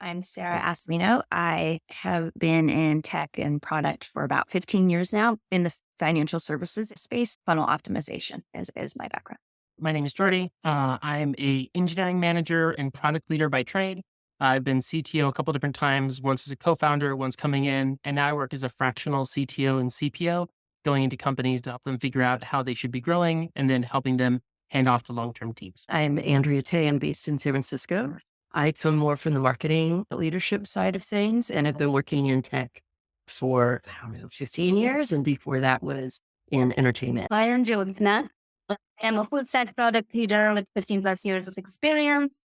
I'm Sarah Aslino. I have been in tech and product for about 15 years now in the financial services space. Funnel optimization is my background. My name is Jordy. I'm a engineering manager and product leader by trade. I've been CTO a couple different times, once as a co-founder, once coming in, and now I work as a fractional CTO and CPO, going into companies to help them figure out how they should be growing and then helping them hand off to long-term teams. I'm Andrea Tay. I'm based in San Francisco. I come more from the marketing leadership side of things, and I've been working in tech for, 15 years. And before that was in entertainment. I'm Jyothna. I'm a full stack product leader with 15 plus years of experience,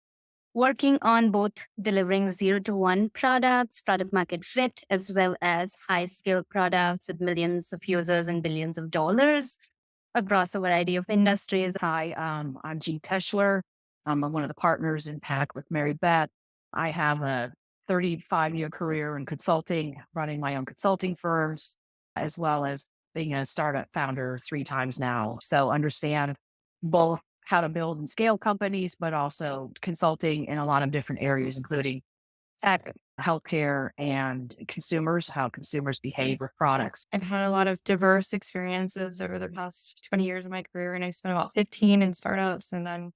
working on both delivering 0 to 1 products, product market fit, as well as high scale products with millions of users and billions of dollars across a variety of industries. Hi, I'm Jean Teschler. I'm one of the partners in PAC with Mary Beth. I have a 35-year career in consulting, running my own consulting firms, as well as being a startup founder 3 times now. So understand both how to build and scale companies, but also consulting in a lot of different areas, including tech, healthcare, and consumers, how consumers behave with products. I've had a lot of diverse experiences over the past 20 years of my career, and I spent about 15 in startups and then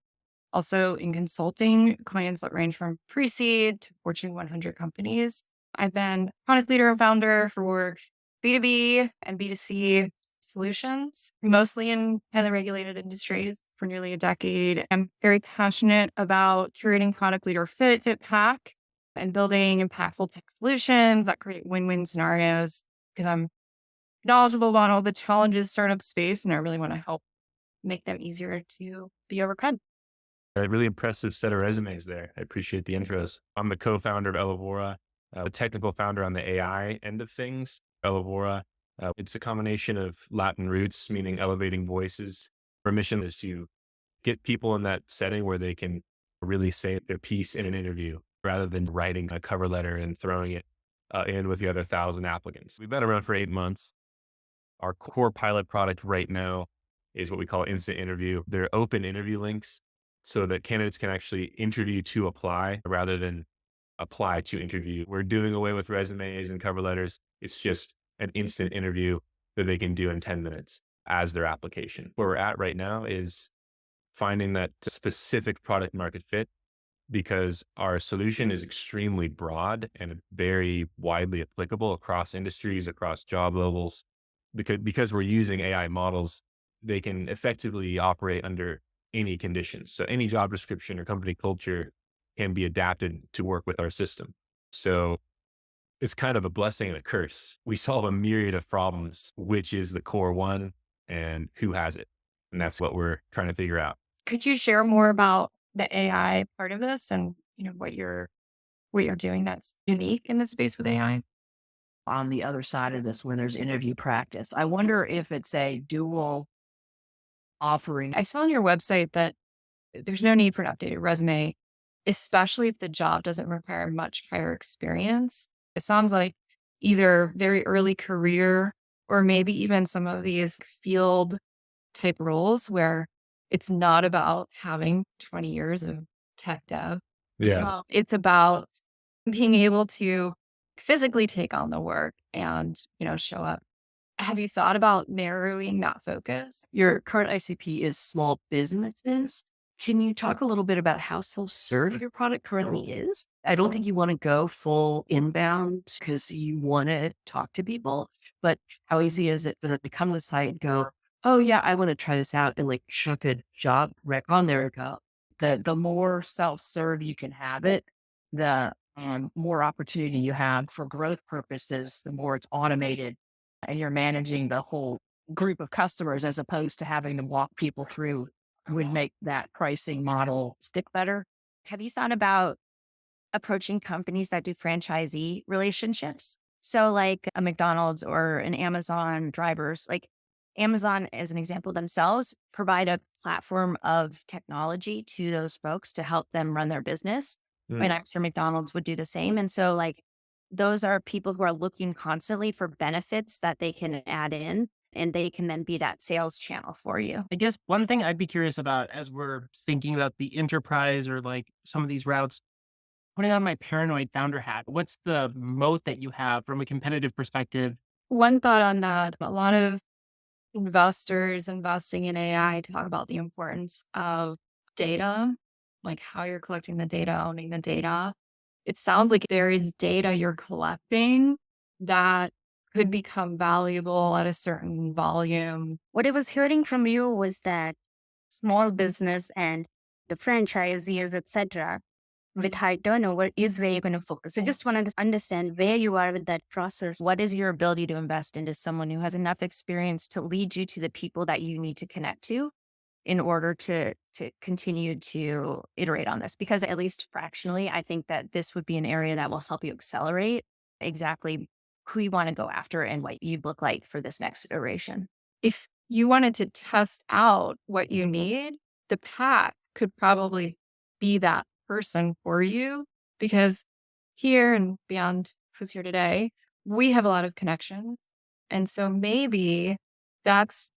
also in consulting, clients that range from pre-seed to Fortune 100 companies. I've been product leader and founder for B2B and B2C solutions, mostly in highly regulated industries for nearly a decade. I'm very passionate about curating product leader fit pack and building impactful tech solutions that create win-win scenarios because I'm knowledgeable about all the challenges startups face, and I really want to help make them easier to be overcome. A really impressive set of resumes there. I appreciate the intros. I'm the co-founder of Elevora, a technical founder on the AI end of things. Elevora, it's a combination of Latin roots, meaning elevating voices. Our mission is to get people in that setting where they can really say their piece in an interview rather than writing a cover letter and throwing it in with the other 1,000 applicants. We've been around for 8 months. Our core pilot product right now is what we call instant interview. They're open interview links so that candidates can actually interview to apply rather than apply to interview. We're doing away with resumes and cover letters. It's just an instant interview that they can do in 10 minutes as their application. Where we're at right now is finding that specific product market fit, because our solution is extremely broad and very widely applicable across industries, across job levels. Because we're using AI models, they can effectively operate under any conditions. So any job description or company culture can be adapted to work with our system. So it's kind of a blessing and a curse. We solve a myriad of problems, which is the core one and who has it. And that's what we're trying to figure out. Could you share more about the AI part of this and what you're doing that's unique in the space with AI? On the other side of this, when there's interview practice, I wonder if it's a dual offering. I saw on your website that there's no need for an updated resume, especially if the job doesn't require much prior experience. It sounds like either very early career or maybe even some of these field type roles where it's not about having 20 years of tech dev. Yeah. It's about being able to physically take on the work and, show up. Have you thought about narrowing that focus? Your current ICP is small businesses. Can you talk a little bit about how self-serve your product currently is? I don't think you want to go full inbound because you want to talk to people, but how easy is it for them to come to the site and go, oh yeah, I want to try this out, and like chuck a job rec on there and go. The more self-serve you can have it, the more opportunity you have for growth purposes, the more it's automated and you're managing the whole group of customers as opposed to having to walk people through would make that pricing model stick better. Have you thought about approaching companies that do franchisee relationships? So like a McDonald's or an Amazon drivers, like Amazon as an example themselves, provide a platform of technology to those folks to help them run their business. And I'm sure McDonald's would do the same. And so like those are people who are looking constantly for benefits that they can add in, and they can then be that sales channel for you. I guess one thing I'd be curious about as we're thinking about the enterprise or like some of these routes, putting on my paranoid founder hat, what's the moat that you have from a competitive perspective? One thought on that, a lot of investors investing in AI talk about the importance of data, like how you're collecting the data, owning the data. It sounds like there is data you're collecting that could become valuable at a certain volume. What I was hearing from you was that small business and the franchisees, etc., with high turnover is where you're going to focus. I just wanted to understand where you are with that process. What is your ability to invest into someone who has enough experience to lead you to the people that you need to connect to in order to continue to iterate on this? Because at least fractionally, I think that this would be an area that will help you accelerate exactly who you want to go after and what you look like for this next iteration. If you wanted to test out what you need, the PAC could probably be that person for you, because here and beyond who's here today, we have a lot of connections. And so maybe that's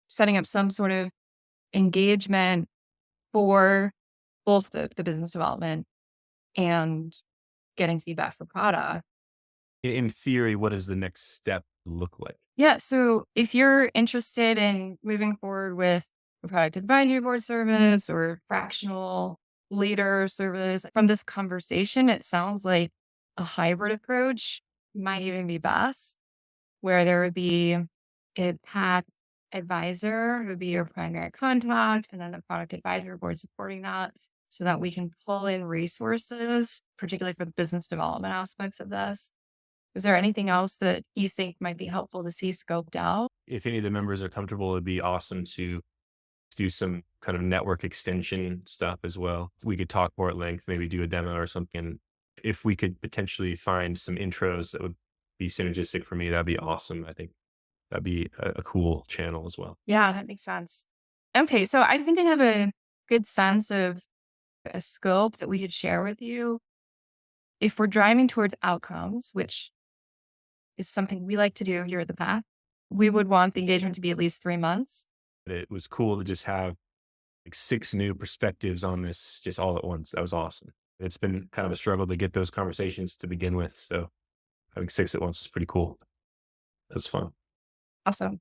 setting up some sort of engagement for both the business development and getting feedback for product. In theory, what does the next step look like? Yeah. So if you're interested in moving forward with a product advisory board service or fractional leader service, from this conversation, it sounds like a hybrid approach might even be best, where there would be a PAC advisor who would be your primary contact, and then the product advisory board supporting that so that we can pull in resources, particularly for the business development aspects of this. Is there anything else that you think might be helpful to see scoped out? If any of the members are comfortable, it'd be awesome to do some kind of network extension stuff as well. We could talk more at length, maybe do a demo or something. If we could potentially find some intros that would be synergistic for me, that'd be awesome. I think that'd be a cool channel as well. Yeah, that makes sense. Okay, so I think I have a good sense of a scope that we could share with you. If we're driving towards outcomes, which is something we like to do here at the PAC, we would want the engagement to be at least 3 months. It was cool to just have like 6 new perspectives on this just all at once. That was awesome. It's been kind of a struggle to get those conversations to begin with. So having 6 at once is pretty cool. It was fun. Awesome.